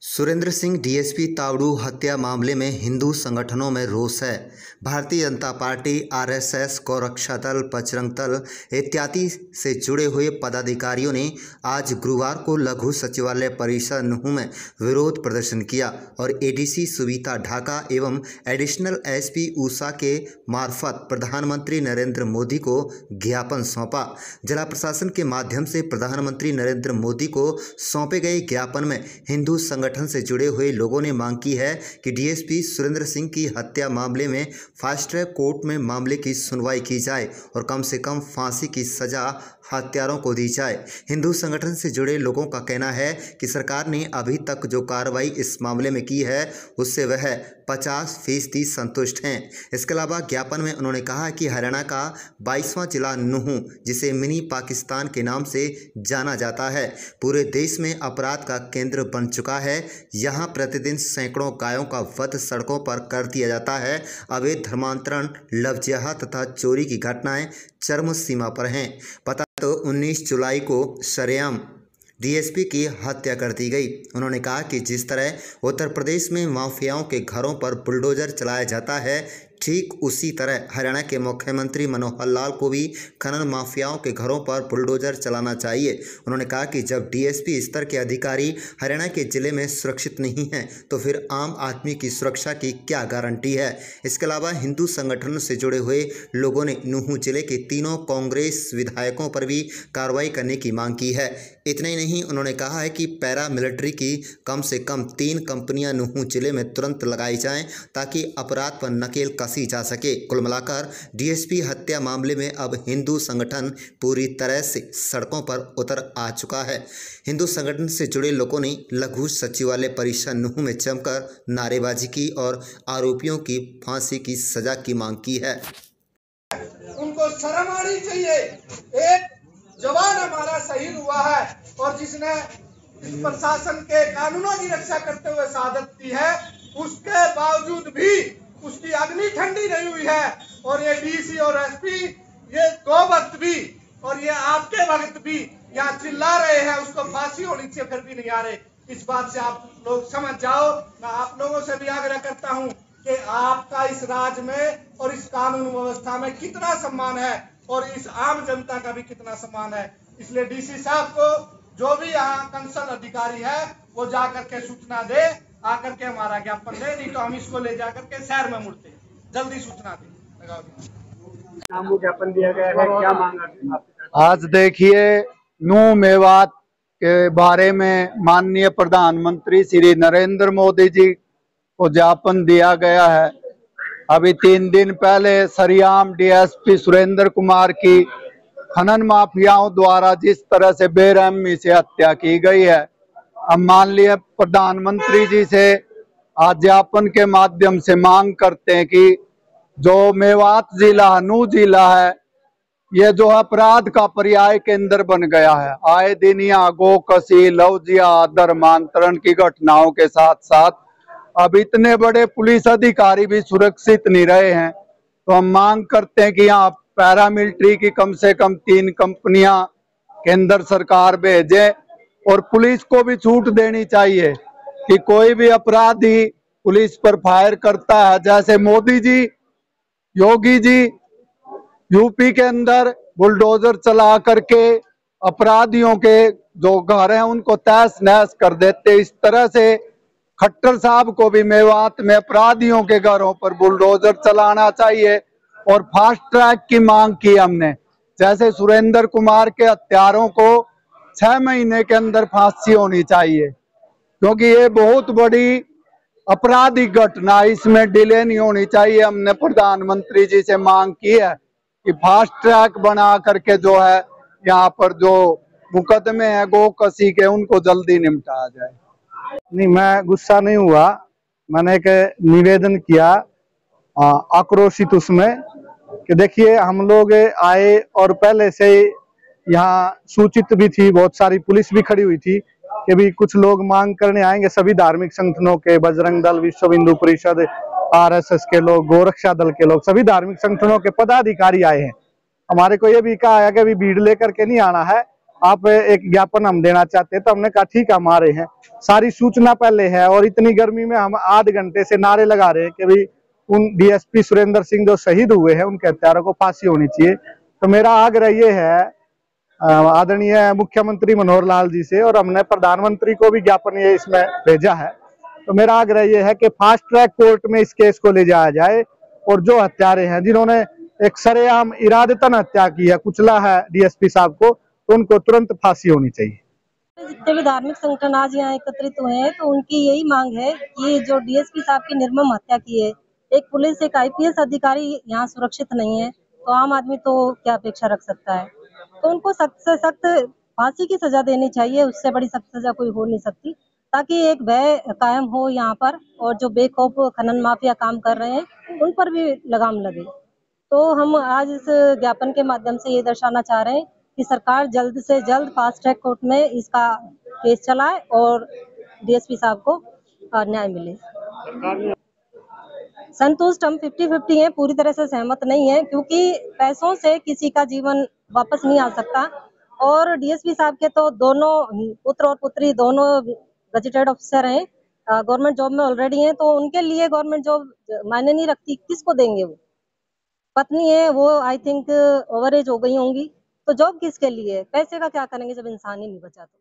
Surendra Singh DSP Tauru हत्या मामले में हिंदू संगठनों में रोष है। भारतीय जनता पार्टी, आरएसएस, गौरक्षा दल, बजरंग दल इत्यादि से जुड़े हुए पदाधिकारियों ने आज गुरुवार को लघु सचिवालय परिसर नूंह में विरोध प्रदर्शन किया और एडीसी सुविता ढाका एवं एडिशनल एसपी ऊषा के मार्फत प्रधानमंत्री नरेंद्र मोदी को ज्ञापन सौंपा। जिला प्रशासन के माध्यम से प्रधानमंत्री नरेंद्र मोदी को सौंपे गए ज्ञापन में हिंदू संगठन से जुड़े हुए लोगों ने मांग की है कि डीएसपी सुरेंद्र सिंह की हत्या मामले में फास्ट ट्रैक कोर्ट में मामले की सुनवाई की जाए और कम से कम फांसी की सजा हत्यारों को दी जाए। हिंदू संगठन से जुड़े लोगों का कहना है कि सरकार ने अभी तक जो कार्रवाई इस मामले में की है उससे वह 50% संतुष्ट हैं। इसके अलावा ज्ञापन में उन्होंने कहा कि हरियाणा का 22वां जिला नूंह, जिसे मिनी पाकिस्तान के नाम से जाना जाता है, पूरे देश में अपराध का केंद्र बन चुका है। यहाँ प्रतिदिन सैकड़ों गायों का वध सड़कों पर कर दिया जाता है। अवैध धर्मांतरण, लव जिहाद तथा चोरी की घटनाएं चरम सीमा पर हैं। पता तो 19 जुलाई को सरेआम डीएसपी की हत्या कर दी गई। उन्होंने कहा कि जिस तरह उत्तर प्रदेश में माफियाओं के घरों पर बुलडोजर चलाया जाता है, ठीक उसी तरह हरियाणा के मुख्यमंत्री मनोहर लाल को भी खनन माफियाओं के घरों पर बुलडोजर चलाना चाहिए। उन्होंने कहा कि जब डीएसपी स्तर के अधिकारी हरियाणा के जिले में सुरक्षित नहीं हैं तो फिर आम आदमी की सुरक्षा की क्या गारंटी है। इसके अलावा हिंदू संगठनों से जुड़े हुए लोगों ने नूंह जिले के तीनों कांग्रेस विधायकों पर भी कार्रवाई करने की मांग की है। इतना ही नहीं, उन्होंने कहा है कि पैरा मिलिट्री की कम से कम 3 कंपनियां नूंह जिले में तुरंत लगाई जाएं ताकि अपराध पर नकेल कसी जा सके। कुल मिलाकर डीएसपी हत्या मामले में अब हिंदू संगठन पूरी तरह से सड़कों पर उतर आ चुका है। हिंदू संगठन से जुड़े लोगों ने लघु सचिवालय परिसर नूंह में जमकर नारेबाजी की और आरोपियों की फांसी की सजा की मांग की है। उनको शर्म आनी चाहिए। एक जवान हमारा शहीद हुआ है और जिसने इस प्रशासन के कानूनों की रक्षा करते हुए शहादत दी है, उसके बावजूद भी उसकी अग्नि ठंडी नहीं हुई है। और ये डीसी और एसपी, ये 2 वक्त भी और ये आपके वक्त भी यहाँ चिल्ला रहे हैं उसको फांसी होनी चाहिए, फिर भी नहीं आ रहे। इस बात से आप लोग समझ जाओ। मैं आप लोगों से भी आग्रह करता हूँ कि आपका इस राज्य में और इस कानून व्यवस्था में कितना सम्मान है और इस आम जनता का भी कितना सम्मान है। इसलिए डीसी साहब को, जो भी यहाँ कंसर्न अधिकारी है, वो जाकर के सूचना दे, आकर के हमारा ज्ञापन दे, नहीं तो हम इसको ले जाकर के शहर में मुड़ते। जल्दी सूचना दे। नाम वो ज्ञापन दिया गया है, क्या मांगा? आज देखिए, नूंह मेवात के बारे में माननीय प्रधानमंत्री श्री नरेंद्र मोदी जी को ज्ञापन दिया गया है। अभी 3 दिन पहले सरेआम डीएसपी सुरेंद्र कुमार की खनन माफियाओं द्वारा जिस तरह से बेरहमी से हत्या की गई है, अब माननीय प्रधानमंत्री जी से आज ज्ञापन के माध्यम से मांग करते हैं कि जो मेवात जिला, नूंह जिला है, ये जो अपराध का पर्याय केंद्र बन गया है। आए दिन यहाँ गोकशी, लव जिहाद, धर्मांतरण की घटनाओं के साथ साथ अब इतने बड़े पुलिस अधिकारी भी सुरक्षित नहीं रहे हैं। तो हम मांग करते हैं कि यहाँ पैरामिलिट्री की कम से कम 3 कंपनियां केंद्र सरकार भेजे और पुलिस को भी छूट देनी चाहिए कि कोई भी अपराधी पुलिस पर फायर करता है, जैसे मोदी जी, योगी जी यूपी के अंदर बुलडोजर चला करके अपराधियों के जो घर हैं उनको तहस नहस कर देते, इस तरह से खट्टर साहब को भी मेवात में अपराधियों के घरों पर बुलडोजर चलाना चाहिए और फास्ट ट्रैक की मांग की हमने। जैसे सुरेंद्र कुमार के हत्यारों को 6 महीने के अंदर फांसी होनी चाहिए, क्योंकि ये बहुत बड़ी आपराधिक घटना, इसमें डिले नहीं होनी चाहिए। हमने प्रधानमंत्री जी से मांग की है कि फास्ट ट्रैक बना करके जो है यहाँ पर जो मुकदमे हैं गोकशी के, उनको जल्दी निपटाया जाए। नहीं, मैं गुस्सा नहीं हुआ। मैंने एक निवेदन किया आक्रोशित उसमें कि देखिए, हम लोग आए और पहले से यहाँ सूचित भी थी, बहुत सारी पुलिस भी खड़ी हुई थी कि भी कुछ लोग मांग करने आएंगे। सभी धार्मिक संगठनों के, बजरंग दल, विश्व हिंदू परिषद, आरएसएस के लोग, गौरक्षा दल के लोग, सभी धार्मिक संगठनों के पदाधिकारी आए हैं। हमारे को ये भी कहा है कि अभी भीड़ लेकर के नहीं आना है, आप एक ज्ञापन हम देना चाहते हैं। तो हमने कहा ठीक है, हम आ रहे हैं। सारी सूचना पहले है और इतनी गर्मी में हम आध घंटे से नारे लगा रहे हैं कि भाई उन डीएसपी सुरेंद्र सिंह जो शहीद हुए हैं उनके हत्यारों को फांसी होनी चाहिए। तो मेरा आग्रह ये है आदरणीय मुख्यमंत्री मनोहर लाल जी से, और हमने प्रधानमंत्री को भी ज्ञापन ये इसमें भेजा है। तो मेरा आग्रह ये है कि फास्ट ट्रैक कोर्ट में इस केस को ले जाया जाए और जो हत्यारे हैं, जिन्होंने एक सरेआम इरादतन हत्या की है, कुचला है डीएसपी साहब को, तो उनको तुरंत फांसी होनी चाहिए। जितने भी धार्मिक संगठन आज यहाँ एकत्रित हुए हैं, तो उनकी यही मांग है कि जो डीएसपी साहब की निर्मम हत्या की है, एक पुलिस एक आईपीएस अधिकारी यहाँ सुरक्षित नहीं है, तो आम आदमी तो क्या अपेक्षा रख सकता है। तो उनको सख्त से सख्त फांसी की सजा देनी चाहिए, उससे बड़ी सख्त सजा कोई हो नहीं सकती, ताकि एक भय कायम हो यहाँ पर, और जो बेखौफ खनन माफिया काम कर रहे हैं उन पर भी लगाम लगे। तो हम आज इस ज्ञापन के माध्यम से ये दर्शाना चाह रहे हैं कि सरकार जल्द से जल्द फास्ट ट्रैक कोर्ट में इसका केस चलाए और डीएसपी साहब को न्याय मिले। संतुष्ट हम 50-50 हैं, पूरी तरह से सहमत नहीं है, क्योंकि पैसों से किसी का जीवन वापस नहीं आ सकता। और डीएसपी साहब के तो दोनों पुत्र और पुत्री दोनों गजेटेड ऑफिसर हैं, गवर्नमेंट जॉब में ऑलरेडी हैं, तो उनके लिए गवर्नमेंट जॉब मायने नहीं रखती, किसको देंगे वो? पत्नी है, वो आई थिंक ओवर एज हो गई होंगी, तो जॉब किसके लिए? पैसे का क्या करेंगे जब इंसान ही नहीं बचा तो।